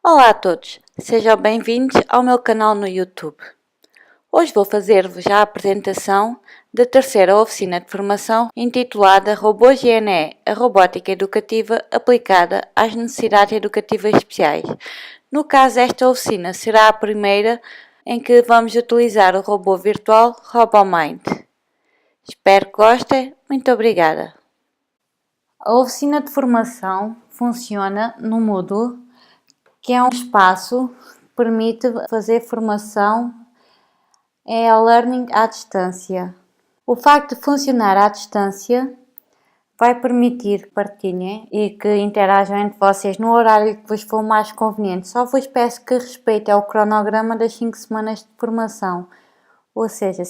Olá a todos, sejam bem-vindos ao meu canal no YouTube. Hoje vou fazer-vos a apresentação da terceira oficina de formação intitulada Robô GNE, a Robótica Educativa aplicada às necessidades educativas especiais. No caso, esta oficina será a primeira em que vamos utilizar o robô virtual RoboMind. Espero que gostem, muito obrigada. A oficina de formação funciona no Moodle, que é um espaço que permite fazer formação e-learning à distância. O facto de funcionar à distância vai permitir que partilhem e que interajam entre vocês no horário que vos for mais conveniente. Só vos peço que respeitem o cronograma das 5 semanas de formação, ou seja,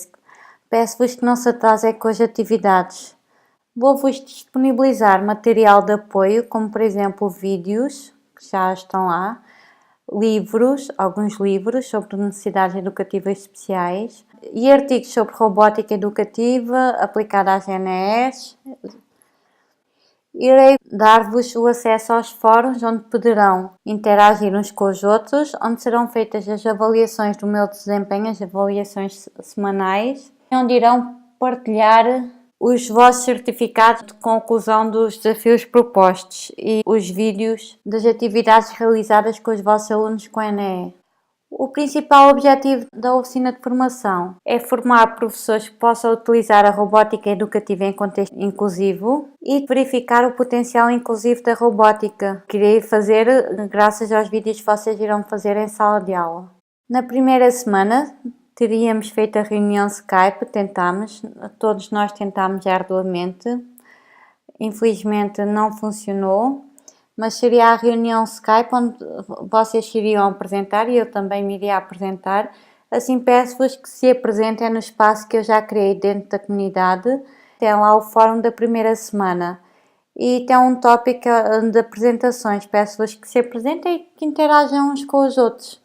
peço-vos que não se atrasem com as atividades. Vou-vos disponibilizar material de apoio, como por exemplo vídeos, que já estão lá, livros, alguns livros sobre necessidades educativas especiais e artigos sobre robótica educativa aplicada às GNEs. Irei dar-vos o acesso aos fóruns onde poderão interagir uns com os outros, onde serão feitas as avaliações do meu desempenho, as avaliações semanais, onde irão partilhar os vossos certificados de conclusão dos desafios propostos e os vídeos das atividades realizadas com os vossos alunos com ENE. O principal objetivo da oficina de formação é formar professores que possam utilizar a robótica educativa em contexto inclusivo e verificar o potencial inclusivo da robótica, que irei fazer graças aos vídeos que vocês irão fazer em sala de aula. Na primeira semana teríamos feito a reunião Skype, todos nós tentámos arduamente, infelizmente não funcionou, mas seria a reunião Skype onde vocês iriam apresentar e eu também me iria apresentar. Assim peço-vos que se apresentem no espaço que eu já criei dentro da comunidade. Tem lá o fórum da primeira semana e tem um tópico de apresentações. Peço-vos que se apresentem e que interajam uns com os outros.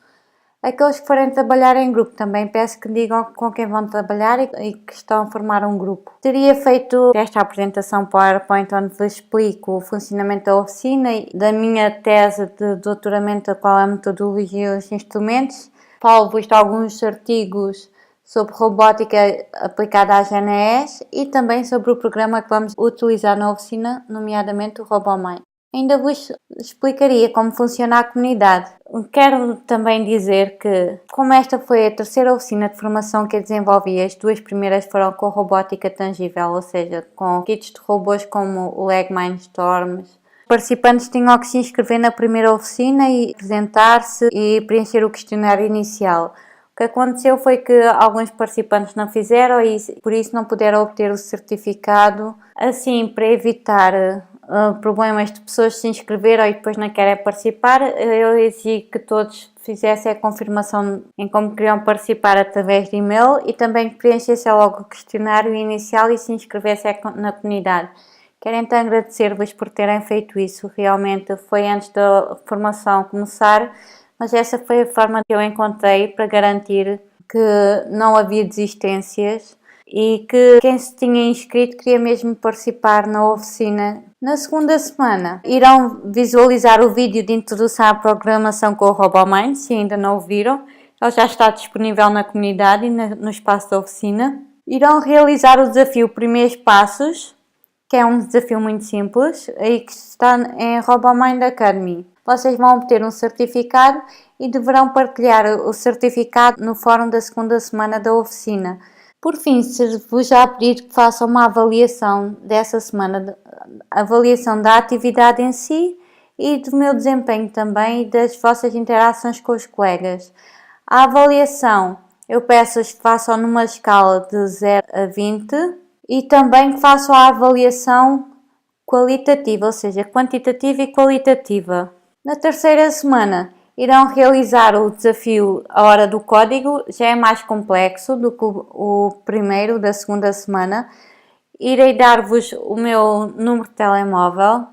Aqueles que forem trabalhar em grupo também peço que digam com quem vão trabalhar e que estão a formar um grupo. Teria feito esta apresentação PowerPoint onde vos explico o funcionamento da oficina e da minha tese de doutoramento, qual é a metodologia e os instrumentos. Falo-vos de alguns artigos sobre robótica aplicada às GNEs e também sobre o programa que vamos utilizar na oficina, nomeadamente o RoboMind. Ainda vos explicaria como funciona a comunidade. Quero também dizer que, como esta foi a terceira oficina de formação que eu desenvolvi, as duas primeiras foram com robótica tangível, ou seja, com kits de robôs como o Lego Mindstorms. Os participantes tinham que se inscrever na primeira oficina e apresentar-se e preencher o questionário inicial. O que aconteceu foi que alguns participantes não fizeram e por isso não puderam obter o certificado. Assim, para evitar problemas de pessoas se inscreveram e depois não querem participar, eu exigi que todos fizessem a confirmação em como queriam participar através de e-mail e também que preenchessem logo o questionário inicial e se inscrevessem na comunidade. Quero então agradecer-vos por terem feito isso. Realmente foi antes da formação começar, mas essa foi a forma que eu encontrei para garantir que não havia desistências e que quem se tinha inscrito queria mesmo participar na oficina. Na segunda semana irão visualizar o vídeo de introdução à programação com o RoboMind, se ainda não o viram. Ele já está disponível na comunidade e no espaço da oficina. Irão realizar o desafio Primeiros Passos, que é um desafio muito simples e que está em RoboMind Academy. Vocês vão obter um certificado e deverão partilhar o certificado no fórum da segunda semana da oficina. Por fim, vos já pedir que façam uma avaliação dessa semana, avaliação da atividade em si e do meu desempenho também e das vossas interações com os colegas. A avaliação, eu peço-vos que façam numa escala de 0 a 20 e também que façam a avaliação qualitativa, ou seja, quantitativa e qualitativa. Na terceira semana, irão realizar o desafio A Hora do Código, já é mais complexo do que o primeiro da segunda semana. Irei dar-vos o meu número de telemóvel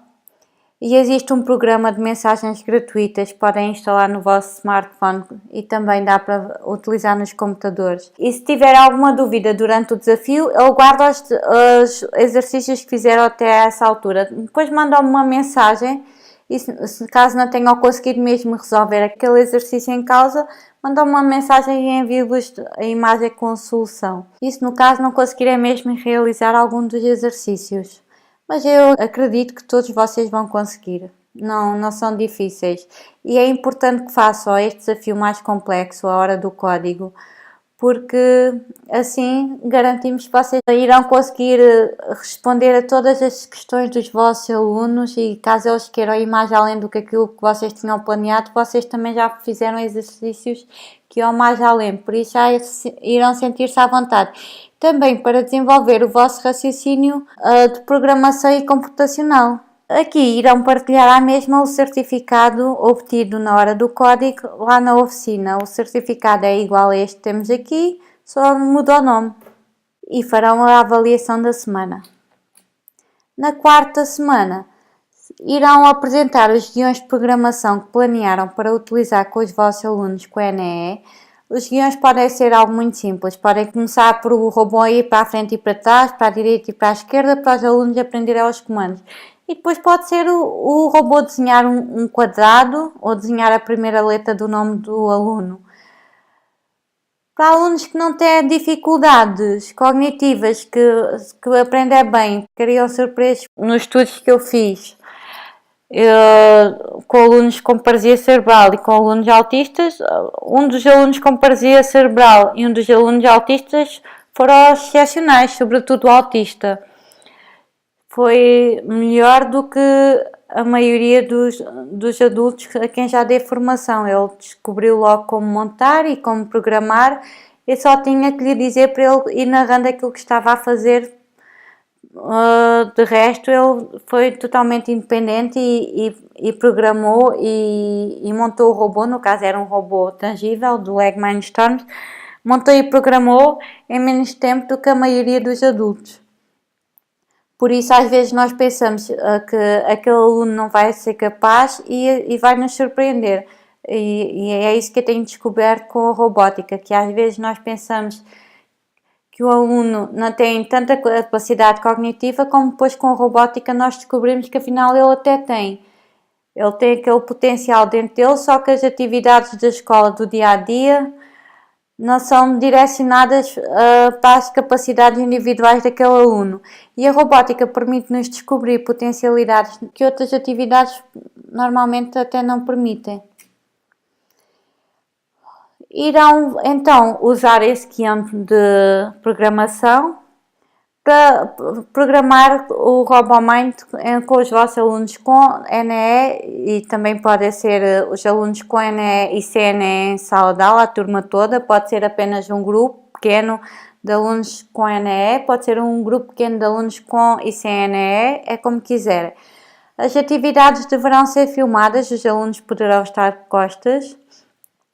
e existe um programa de mensagens gratuitas que podem instalar no vosso smartphone e também dá para utilizar nos computadores. E se tiver alguma dúvida durante o desafio, eu guardo os exercícios que fizeram até essa altura. Depois mandam-me uma mensagem e se caso não tenham conseguido mesmo resolver aquele exercício em causa, mandam uma mensagem e envio-vos a imagem com a solução. Isso no caso não conseguirem mesmo realizar algum dos exercícios. Mas eu acredito que todos vocês vão conseguir. Não são difíceis. E é importante que façam este desafio mais complexo, a hora do código, porque assim garantimos que vocês irão conseguir responder a todas as questões dos vossos alunos e caso eles queiram ir mais além do que aquilo que vocês tinham planeado, vocês também já fizeram exercícios que iam mais além, por isso já irão sentir-se à vontade. Também para desenvolver o vosso raciocínio de programação e computacional. Aqui irão partilhar à mesma o certificado obtido na hora do código lá na oficina. O certificado é igual a este que temos aqui, só muda o nome. E farão a avaliação da semana. Na quarta semana, irão apresentar os guiões de programação que planearam para utilizar com os vossos alunos com a NEE. Os guiões podem ser algo muito simples. Podem começar por o robô ir para a frente e para trás, para a direita e para a esquerda, para os alunos aprenderem os comandos. E depois pode ser o robô desenhar um quadrado ou desenhar a primeira letra do nome do aluno. Para alunos que não têm dificuldades cognitivas, que aprendem bem, ficariam surpresos nos estudos que eu fiz com alunos com paralisia cerebral e com alunos autistas. Um dos alunos com paralisia cerebral e um dos alunos autistas foram excepcionais, sobretudo o autista. Foi melhor do que a maioria dos adultos a quem já dei formação. Ele descobriu logo como montar e como programar. Eu só tinha que lhe dizer para ele ir narrando aquilo que estava a fazer. De resto, ele foi totalmente independente e programou e montou o robô. No caso, era um robô tangível do Lego Mindstorms. Montou e programou em menos tempo do que a maioria dos adultos. Por isso, às vezes, nós pensamos que aquele aluno não vai ser capaz e vai nos surpreender. E é isso que eu tenho descoberto com a robótica, que às vezes nós pensamos que o aluno não tem tanta capacidade cognitiva, como depois com a robótica nós descobrimos que afinal ele até tem. Ele tem aquele potencial dentro dele, só que as atividades da escola do dia-a-dia não são direcionadas para as capacidades individuais daquele aluno. E a robótica permite-nos descobrir potencialidades que outras atividades normalmente até não permitem. Irão então usar esse guião de programação para programar o RoboMind com os vossos alunos com NE e também podem ser os alunos com NE e CNE em sala de aula, a turma toda. Pode ser apenas um grupo pequeno de alunos com NE, pode ser um grupo pequeno de alunos com ICNE, é como quiserem. As atividades deverão ser filmadas, os alunos poderão estar de costas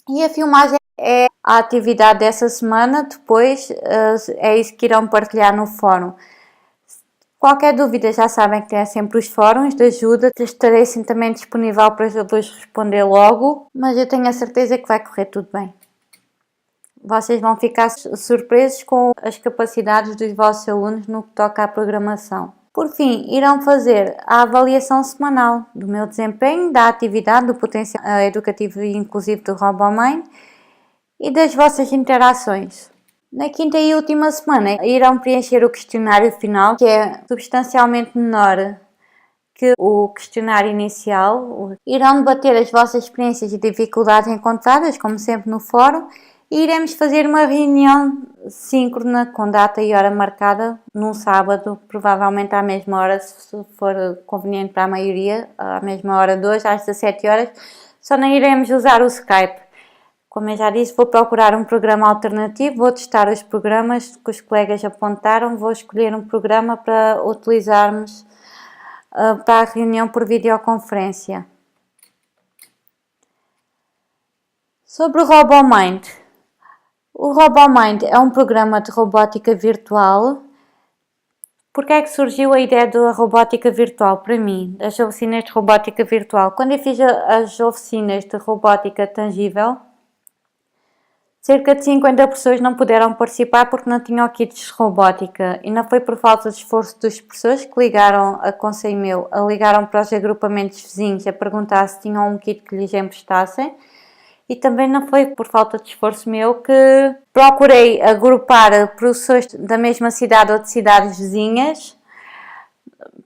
e a filmagem é a atividade dessa semana. Depois é isso que irão partilhar no fórum. Qualquer dúvida já sabem que tem sempre os fóruns de ajuda. Estarei sim também disponível para vos responder logo, mas eu tenho a certeza que vai correr tudo bem. Vocês vão ficar surpresos com as capacidades dos vossos alunos no que toca à programação. Por fim, irão fazer a avaliação semanal do meu desempenho, da atividade, do potencial educativo e inclusivo do RoboMind e das vossas interações. Na quinta e última semana irão preencher o questionário final, que é substancialmente menor que o questionário inicial. Irão debater as vossas experiências e dificuldades encontradas, como sempre no fórum, e iremos fazer uma reunião síncrona com data e hora marcada num sábado, provavelmente à mesma hora, se for conveniente para a maioria, à mesma hora de hoje, às 17 horas. Só não iremos usar o Skype. Como eu já disse, vou procurar um programa alternativo, vou testar os programas que os colegas apontaram, vou escolher um programa para utilizarmos para a reunião por videoconferência. Sobre o RoboMind. O RoboMind é um programa de robótica virtual. Por que é que surgiu a ideia da robótica virtual para mim, das oficinas de robótica virtual? Quando eu fiz as oficinas de robótica tangível, Cerca de 50 pessoas não puderam participar porque não tinham kits de robótica e não foi por falta de esforço dos professores que ligaram a conselho meu, ligaram para os agrupamentos vizinhos a perguntar se tinham um kit que lhes emprestassem. E também não foi por falta de esforço meu que procurei agrupar professores da mesma cidade ou de cidades vizinhas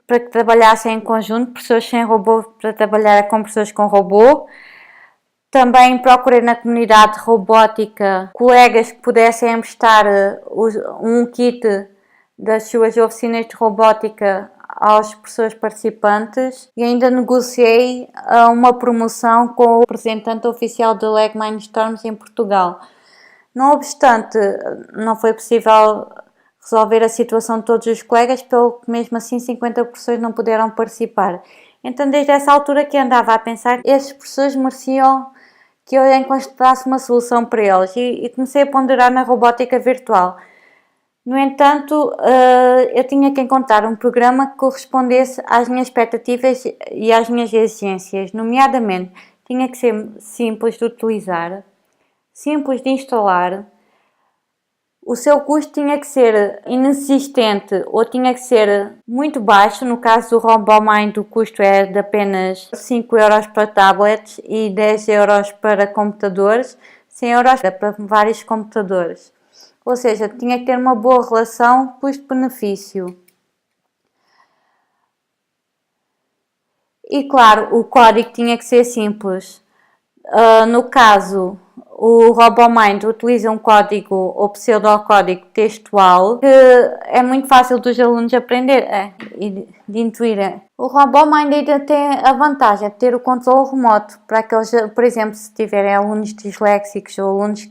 para que trabalhassem em conjunto, professores sem robô para trabalhar com professores com robô. Também procurei na comunidade robótica colegas que pudessem emprestar um kit das suas oficinas de robótica aos professores participantes e ainda negociei uma promoção com o representante oficial da LEG Mindstorms em Portugal. Não obstante, não foi possível resolver a situação de todos os colegas, pelo que mesmo assim 50 professores não puderam participar. Então desde essa altura que andava a pensar, esses professores mereciam que eu encontrasse uma solução para eles e comecei a ponderar na robótica virtual. No entanto, eu tinha que encontrar um programa que correspondesse às minhas expectativas e às minhas exigências, nomeadamente, tinha que ser simples de utilizar, simples de instalar, o seu custo tinha que ser inexistente ou tinha que ser muito baixo. No caso do RoboMind, o custo é de apenas 5 euros para tablets e 10 euros para computadores, 100 euros para vários computadores. Ou seja, tinha que ter uma boa relação custo-benefício. E claro, o código tinha que ser simples. No caso, o RoboMind utiliza um código ou pseudocódigo textual que é muito fácil dos alunos aprender e de intuírem. O RoboMind ainda tem a vantagem de ter o controle remoto para aqueles, por exemplo, se tiverem alunos disléxicos ou alunos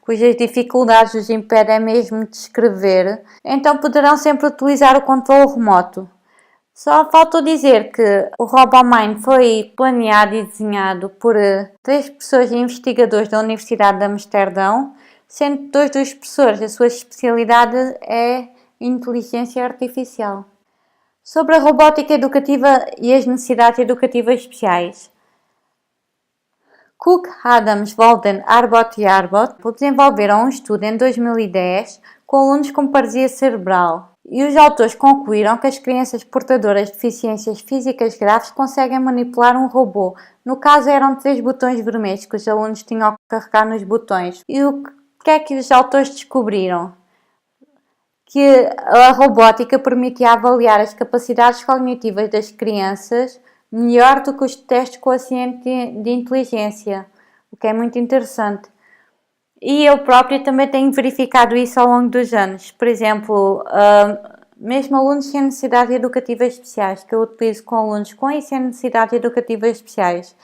cujas dificuldades os impedem mesmo de escrever, então poderão sempre utilizar o controle remoto. Só faltou dizer que o RoboMind foi planeado e desenhado por 3 professores e investigadores da Universidade de Amsterdão, sendo que 2 dos professores, a sua especialidade é inteligência artificial. Sobre a robótica educativa e as necessidades educativas especiais. Cook, Adams, Walden, Arbot e Arbot desenvolveram um estudo em 2010 com alunos com paralisia cerebral. E os autores concluíram que as crianças portadoras de deficiências físicas graves conseguem manipular um robô. No caso, eram 3 botões vermelhos que os alunos tinham que carregar nos botões. E o que é que os autores descobriram? Que a robótica permitia avaliar as capacidades cognitivas das crianças melhor do que os testes quociente de inteligência, o que é muito interessante. E eu própria também tenho verificado isso ao longo dos anos. Por exemplo, mesmo alunos sem necessidades educativas especiais, que eu utilizo com alunos com e sem necessidades educativas especiais.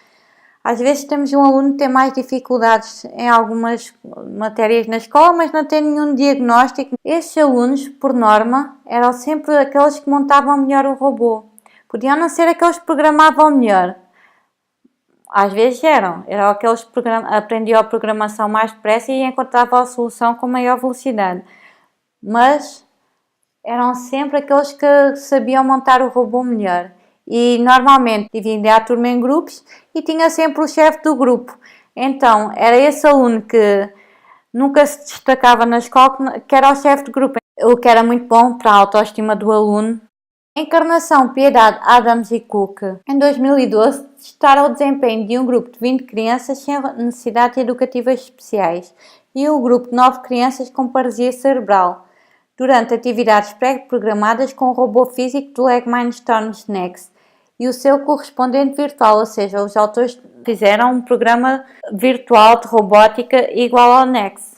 Às vezes temos um aluno que tem mais dificuldades em algumas matérias na escola, mas não tem nenhum diagnóstico. Estes alunos, por norma, eram sempre aqueles que montavam melhor o robô. Podiam não ser aqueles que programavam melhor. Às vezes eram aqueles que aprendiam a programação mais depressa e encontravam a solução com maior velocidade. Mas eram sempre aqueles que sabiam montar o robô melhor. E normalmente dividia a turma em grupos e tinha sempre o chefe do grupo. Então era esse aluno que nunca se destacava na escola que era o chefe de grupo, o que era muito bom para a autoestima do aluno. Encarnação, Piedade, Adams e Cook, em 2012, testaram o desempenho de um grupo de 20 crianças sem necessidades educativas especiais e um grupo de 9 crianças com paralisia cerebral, durante atividades pré-programadas com o robô físico do LEG Mindstorms Next e o seu correspondente virtual, ou seja, os autores fizeram um programa virtual de robótica igual ao Next.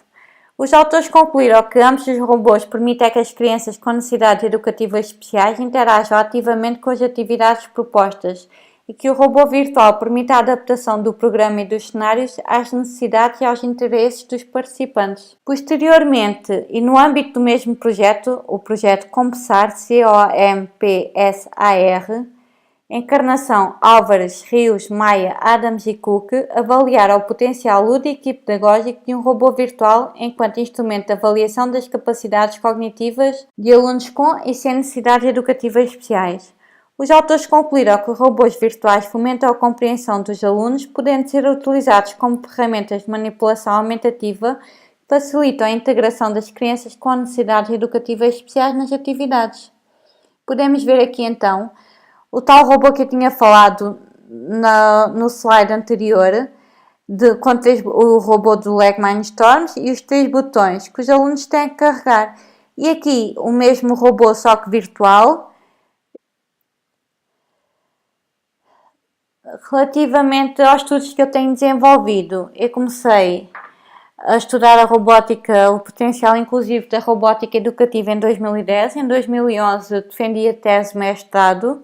Os autores concluíram que ambos os robôs permitem que as crianças com necessidades educativas especiais interajam ativamente com as atividades propostas e que o robô virtual permite a adaptação do programa e dos cenários às necessidades e aos interesses dos participantes. Posteriormente, e no âmbito do mesmo projeto, o projeto COMPSAR, COMPSAR, Encarnação, Álvares, Rios, Maia, Adams e Cook avaliaram o potencial lúdico e pedagógico de um robô virtual enquanto instrumento de avaliação das capacidades cognitivas de alunos com e sem necessidades educativas especiais. Os autores concluíram que os robôs virtuais fomentam a compreensão dos alunos, podendo ser utilizados como ferramentas de manipulação aumentativa que facilitam a integração das crianças com necessidades educativas especiais nas atividades. Podemos ver aqui então o tal robô que eu tinha falado no slide anterior, com o robô do Lego Mindstorms e os 3 botões que os alunos têm que carregar. E aqui o mesmo robô, só que virtual. Relativamente aos estudos que eu tenho desenvolvido, eu comecei a estudar a robótica, o potencial inclusivo da robótica educativa em 2010. Em 2011 defendi a tese de mestrado,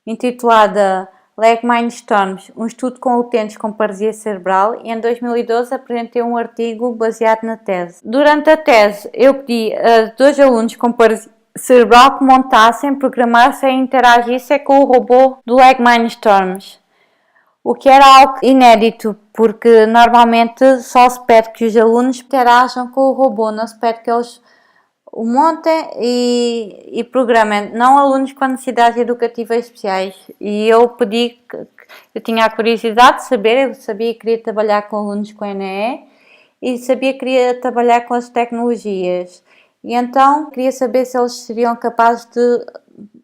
intitulada Lego Mindstorms, um estudo com utentes com paralisia cerebral, e em 2012 apresentei um artigo baseado na tese. Durante a tese, eu pedi a 2 alunos com paralisia cerebral que montassem, programassem e interagissem com o robô do Lego Mindstorms, o que era algo inédito, porque normalmente só se pede que os alunos interajam com o robô, não se pede que eles o montem e programem, não alunos com necessidades educativas especiais. E eu pedi eu tinha a curiosidade de saber, eu sabia que queria trabalhar com alunos com NE e sabia que queria trabalhar com as tecnologias. E então queria saber se eles seriam capazes de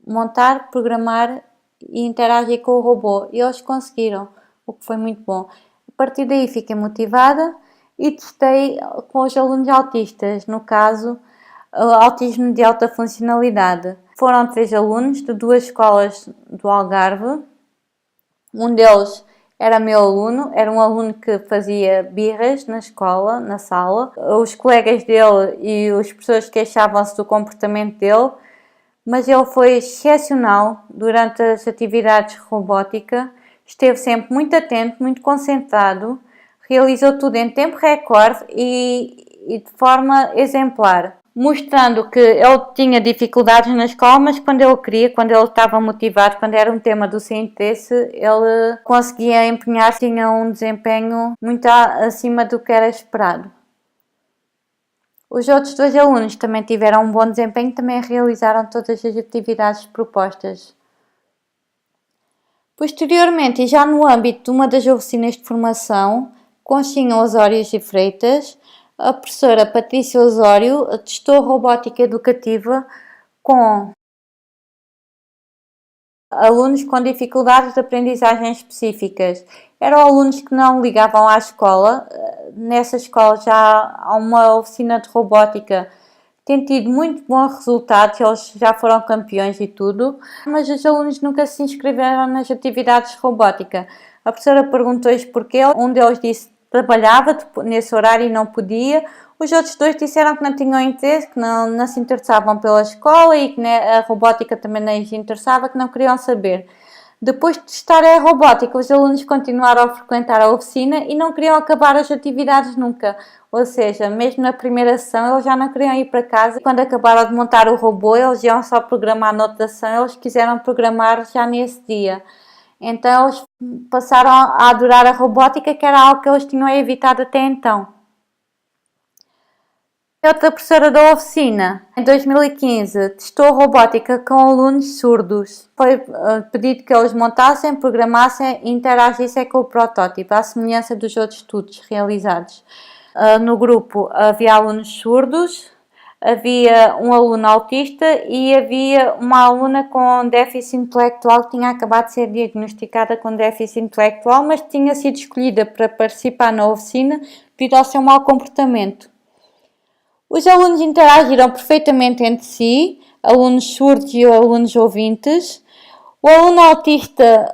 montar, programar e interagir com o robô. E eles conseguiram, o que foi muito bom. A partir daí fiquei motivada e testei com os alunos autistas, no caso, autismo de alta funcionalidade. Foram 3 alunos de 2 escolas do Algarve. Um deles era meu aluno, era um aluno que fazia birras na escola, na sala. Os colegas dele e os professores queixavam-se do comportamento dele, mas ele foi excepcional durante as atividades de robótica. Esteve sempre muito atento, muito concentrado, realizou tudo em tempo recorde e de forma exemplar, mostrando que ele tinha dificuldades na escola, mas quando ele queria, quando ele estava motivado, quando era um tema do seu interesse, ele conseguia empenhar-se, tinha um desempenho muito acima do que era esperado. Os outros 2 alunos também tiveram um bom desempenho, também realizaram todas as atividades propostas. Posteriormente, e já no âmbito de uma das oficinas de formação, com Chinha Osório e Freitas, a professora Patrícia Osório testou robótica educativa com alunos com dificuldades de aprendizagem específicas. Eram alunos que não ligavam à escola. Nessa escola já há uma oficina de robótica, tem tido muito bons resultados, eles já foram campeões e tudo, mas os alunos nunca se inscreveram nas atividades de robótica. A professora perguntou-lhes porquê, um deles disse que trabalhava nesse horário e não podia, os outros 2 disseram que não tinham interesse, que não se interessavam pela escola e que a robótica também não lhes interessava, que não queriam saber. Depois de testar a robótica, os alunos continuaram a frequentar a oficina e não queriam acabar as atividades nunca. Ou seja, mesmo na primeira sessão, eles já não queriam ir para casa. Quando acabaram de montar o robô, eles iam só programar noutra sessão, eles quiseram programar já nesse dia. Então, eles passaram a adorar a robótica, que era algo que eles tinham evitado até então. Outra professora da oficina, em 2015, testou robótica com alunos surdos. Foi pedido que eles montassem, programassem e interagissem com o protótipo, à semelhança dos outros estudos realizados. No grupo havia alunos surdos, havia um aluno autista e havia uma aluna com déficit intelectual que tinha acabado de ser diagnosticada com déficit intelectual, mas tinha sido escolhida para participar na oficina devido ao seu mau comportamento. Os alunos interagiram perfeitamente entre si, alunos surdos e alunos ouvintes. O aluno autista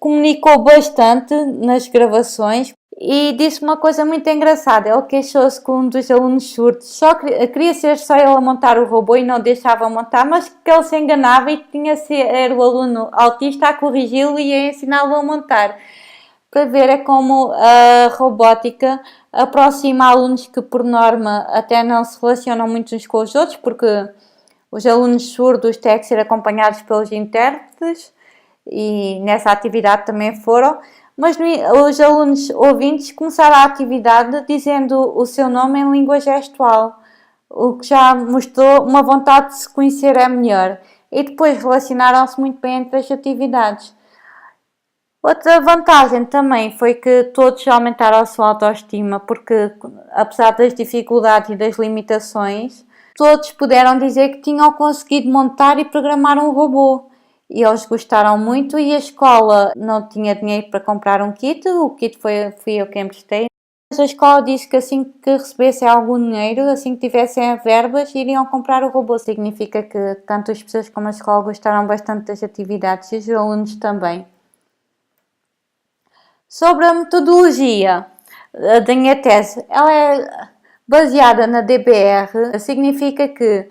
comunicou bastante nas gravações e disse uma coisa muito engraçada. Ele queixou-se com um dos alunos surdos, só queria ser só ele a montar o robô e não deixava montar, mas que ele se enganava e tinha de ser o aluno autista a corrigi-lo e a ensiná-lo a montar. Para ver é como a robótica aproxima alunos que, por norma, até não se relacionam muito uns com os outros, porque os alunos surdos têm que ser acompanhados pelos intérpretes e nessa atividade também foram, mas os alunos ouvintes começaram a atividade dizendo o seu nome em língua gestual, o que já mostrou uma vontade de se conhecer melhor. e depois relacionaram-se muito bem entre as atividades. Outra vantagem também foi que todos aumentaram a sua autoestima, porque apesar das dificuldades e das limitações, todos puderam dizer que tinham conseguido montar e programar um robô. E eles gostaram muito e a escola não tinha dinheiro para comprar um kit, o kit fui eu quem emprestei. Mas a escola disse que assim que recebessem algum dinheiro, assim que tivessem verbas, iriam comprar o robô. Significa que tanto as pessoas como a escola gostaram bastante das atividades e os alunos também. Sobre a metodologia da minha tese, ela é baseada na DBR, significa que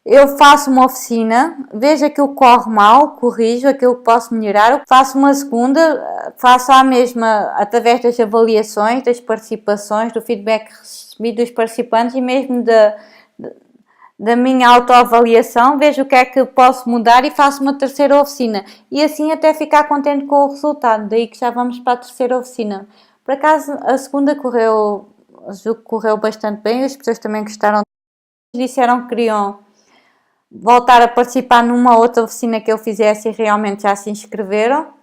eu faço uma oficina, vejo aquilo que corre mal, corrijo aquilo que posso melhorar, faço uma segunda, faço a mesma através das avaliações, das participações, do feedback recebido dos participantes e mesmo da minha autoavaliação, vejo o que é que posso mudar e faço uma terceira oficina. E assim até ficar contente com o resultado, daí que já vamos para a terceira oficina. Por acaso a segunda correu bastante bem, as pessoas também gostaram, disseram que queriam voltar a participar numa outra oficina que eu fizesse e realmente já se inscreveram.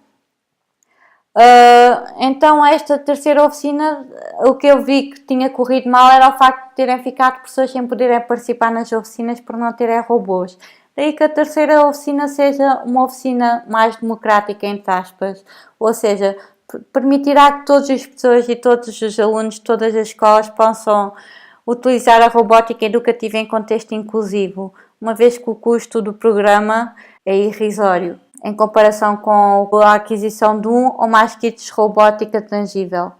Então esta terceira oficina, o que eu vi que tinha corrido mal era o facto de terem ficado pessoas sem poderem participar nas oficinas por não terem robôs. Daí que a terceira oficina seja uma oficina mais democrática, entre aspas, ou seja, permitirá que todas as pessoas e todos os alunos de todas as escolas possam utilizar a robótica educativa em contexto inclusivo, uma vez que o custo do programa é irrisório, em comparação com a aquisição de um ou mais kits de robótica tangível.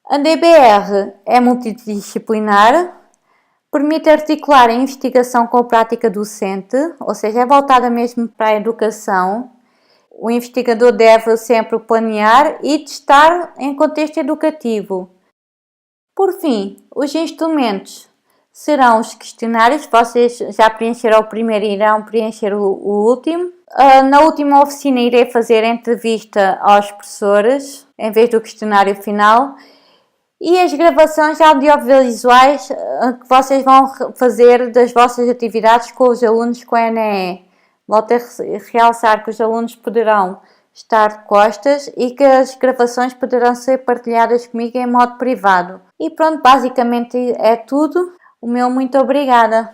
A DBR é multidisciplinar, permite articular a investigação com a prática docente, ou seja, é voltada mesmo para a educação. O investigador deve sempre planear e testar em contexto educativo. Por fim, os instrumentos serão os questionários, vocês já preencheram o primeiro e irão preencher o último. Na última oficina irei fazer entrevista aos professores, em vez do questionário final. E as gravações audiovisuais que vocês vão fazer das vossas atividades com os alunos com a NEE. Volto a realçar que os alunos poderão estar de costas e que as gravações poderão ser partilhadas comigo em modo privado. E pronto, basicamente é tudo. O meu muito obrigada.